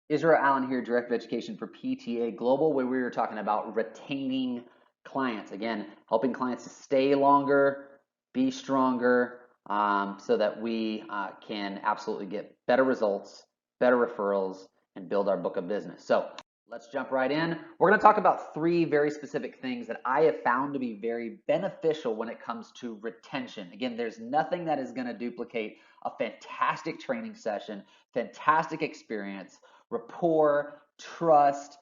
Israel Allen here, Director of Education for PTA Global, where we were talking about retaining clients. Again, helping clients to stay longer, be stronger, so that we can absolutely get better results, better referrals, and build our book of business. So let's jump right in. We're going to talk about three very specific things that I have found to be very beneficial when it comes to retention. Again, there's nothing that is going to duplicate a fantastic training session, fantastic experience, rapport, trust,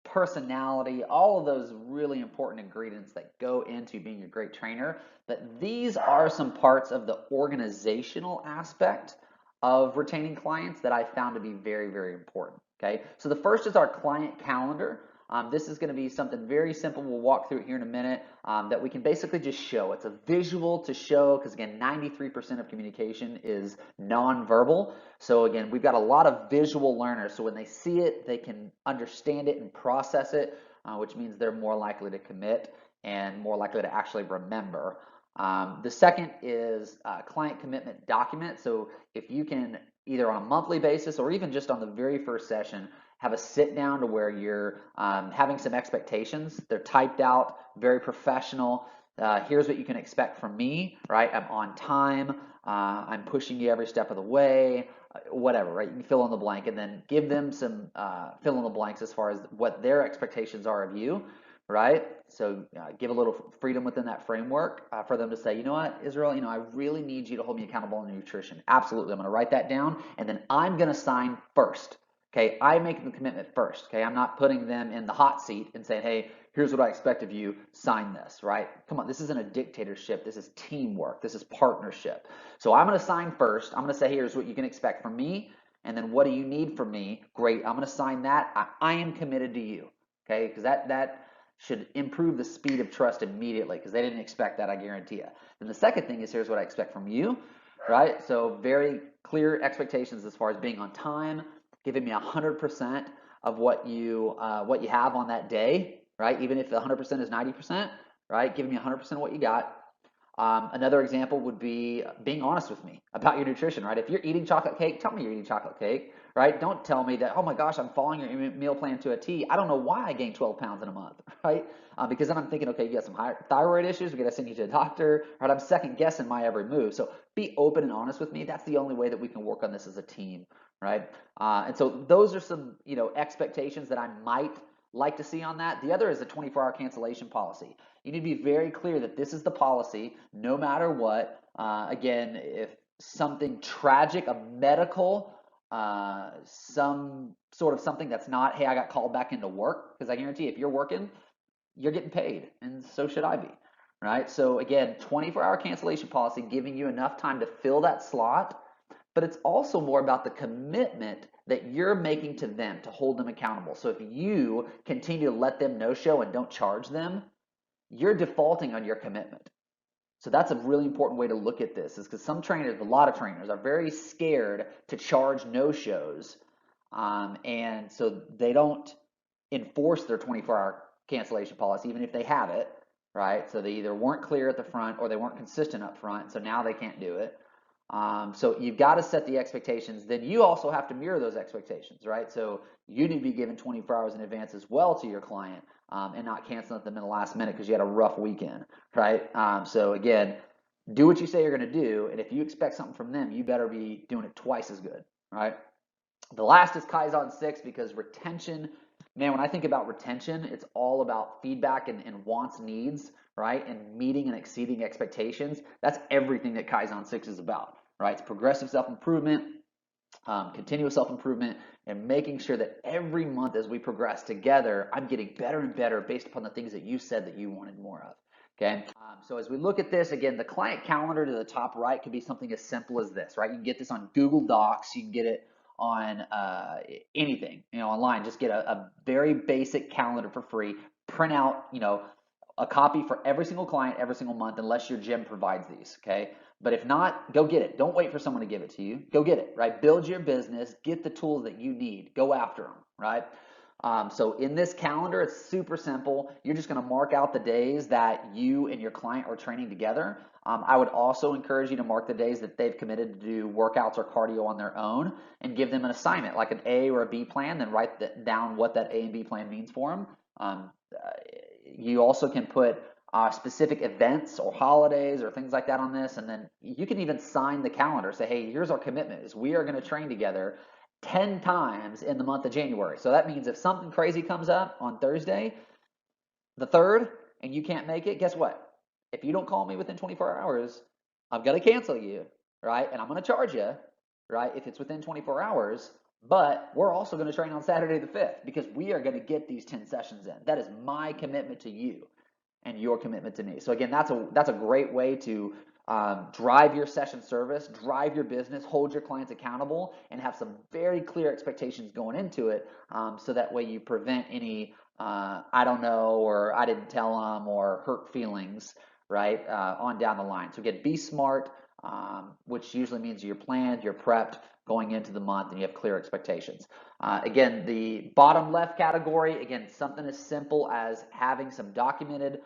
personality, all of those really important ingredients that go into being a great trainer. But these are some parts of the organizational aspect of retaining clients that I found to be very, very important. Okay, so the first is our client calendar. This is going to be something very simple. We'll walk through it here in a minute that we can basically just show. It's a visual to show because, again, 93% of communication is nonverbal. So, again, we've got a lot of visual learners. So when they see it, they can understand it and process it, which means they're more likely to commit and more likely to actually remember. The second is client commitment document. So if you can either on a monthly basis or even just on the very first session, have a sit down to where you're having some expectations. They're typed out, very professional. Here's what you can expect from me, right? I'm on time. I'm pushing you every step of the way, whatever, right? You can fill in the blank and then give them some fill in the blanks as far as what their expectations are of you, right? So give a little freedom within that framework for them to say, you know what, Israel, I really need you to hold me accountable on nutrition. Absolutely. I'm going to write that down and then I'm going to sign first. Okay, I make the commitment first. Okay, I'm not putting them in the hot seat and saying, hey, here's what I expect of you, sign this, right? Come on, this isn't a dictatorship. This is teamwork. This is partnership. So I'm going to sign first. I'm going to say, here's what you can expect from me. And then what do you need from me? Great, I'm going to sign that. I am committed to you. Okay, because that should improve the speed of trust immediately because they didn't expect that, I guarantee you. And the second thing is here's what I expect from you, right? So very clear expectations as far as being on time, giving me 100% of what you have on that day, right? Even if the 100% is 90%, right? Giving me 100% of what you got. Another example would be being honest with me about your nutrition, right? If you're eating chocolate cake, tell me you're eating chocolate cake, right? Don't tell me that, oh my gosh, I'm following your meal plan to a T. I don't know why I gained 12 pounds in a month, right? Because then I'm thinking, okay, you got some thyroid issues. We got to send you to a doctor, right? I'm second guessing my every move. So be open and honest with me. That's the only way that we can work on this as a team, right? And so those are some, expectations that I might like to see on that. The other is a 24-hour cancellation policy. You need to be very clear that this is the policy, no matter what. Again, if something tragic, a medical, some sort of something that's not, hey, I got called back into work, because I guarantee if you're working, you're getting paid, and so should I be, right? So again, 24-hour cancellation policy, giving you enough time to fill that slot, but it's also more about the commitment that you're making to them to hold them accountable. So if you continue to let them no show and don't charge them, you're defaulting on your commitment. So that's a really important way to look at this, is because some trainers, a lot of trainers, are very scared to charge no shows, and so they don't enforce their 24-hour cancellation policy, even if they have it, right? So they either weren't clear at the front or they weren't consistent up front, so now they can't do it. So you've got to set the expectations. Then you also have to mirror those expectations, right? So you need to be given 24 hours in advance as well to your client, and not canceling them in the last minute because you had a rough weekend, right? So again, do what you say you're going to do, and if you expect something from them, you better be doing it twice as good, right? The last is Kaizen 6, because retention, man, when I think about retention, it's all about feedback and wants, needs, right? And meeting and exceeding expectations. That's everything that Kaizen 6 is about, right? It's progressive self-improvement, continuous self-improvement, and making sure that every month as we progress together, I'm getting better and better based upon the things that you said that you wanted more of. Okay, so as we look at this, again, the client calendar to the top right could be something as simple as this, right? You can get this on Google Docs, you can get it on anything, online. Just get a very basic calendar for free. Print out, a copy for every single client every single month, unless your gym provides these. Okay, but if not, go get it. Don't wait for someone to give it to you. Go get it, right? Build your business, get the tools that you need, go after them, right? So in this calendar, it's super simple. You're just going to mark out the days that you and your client are training together. I would also encourage you to mark the days that they've committed to do workouts or cardio on their own and give them an assignment, like an A or a B plan, then write down what that A and B plan means for them. You also can put specific events or holidays or things like that on this, and then you can even sign the calendar. Say, hey, here's our commitment: is we are going to train together 10 times in the month of January. So that means if something crazy comes up on Thursday, the 3rd, and you can't make it, guess what? If you don't call me within 24 hours, I'm going to cancel you, right? And I'm going to charge you, right? If it's within 24 hours, but we're also going to train on Saturday the 5th because we are going to get these 10 sessions in. That is my commitment to you and your commitment to me. So again, that's a great way to drive your session service, drive your business, hold your clients accountable, and have some very clear expectations going into it, so that way you prevent any I don't know, or I didn't tell them, or hurt feelings, right, on down the line. So again, be smart, which usually means you're planned, you're prepped going into the month, and you have clear expectations. Again, the bottom left category, again, something as simple as having some documented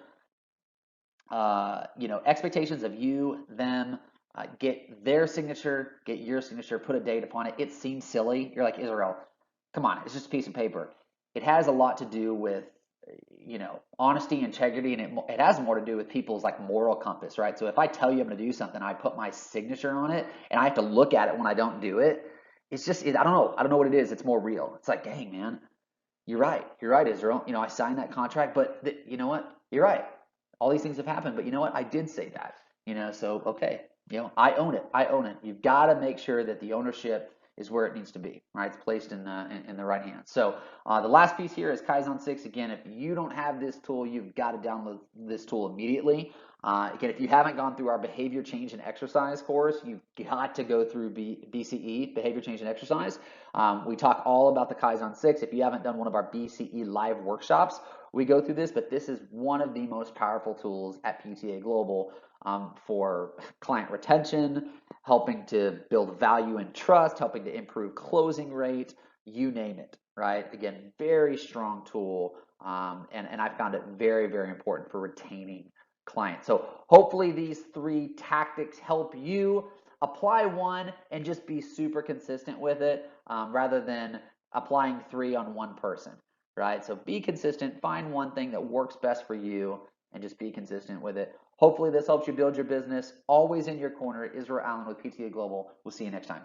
expectations of you, them, get their signature, get your signature, put a date upon it. It seems silly. You're like, Israel, come on, it's just a piece of paper. It has a lot to do with, honesty, integrity, and it has more to do with people's like moral compass, right? So if I tell you I'm going to do something, I put my signature on it, and I have to look at it when I don't do it. It's just, I don't know. I don't know what it is. It's more real. It's like, dang, man, you're right. You're right, Israel. I signed that contract, but you know what? You're right. All these things have happened, but you know what? I did say that. So okay. I own it. I own it. You've got to make sure that the ownership is where it needs to be, right? It's placed in the right hands. So the last piece here is Kaizen 6. Again, if you don't have this tool, you've got to download this tool immediately. Again, if you haven't gone through our behavior change and exercise course, you've got to go through BCE, behavior change and exercise. We talk all about the Kaizen 6. If you haven't done one of our BCE live workshops, we go through this, but this is one of the most powerful tools at PTA Global for client retention, helping to build value and trust, helping to improve closing rate, you name it, right? Again, very strong tool, and I found it very, very important for retaining clients. So hopefully these 3 tactics help you apply one and just be super consistent with it, rather than applying 3 on one person, right? So be consistent, find one thing that works best for you, and just be consistent with it. Hopefully this helps you build your business. Always in your corner, Israel Allen with PTA Global. We'll see you next time.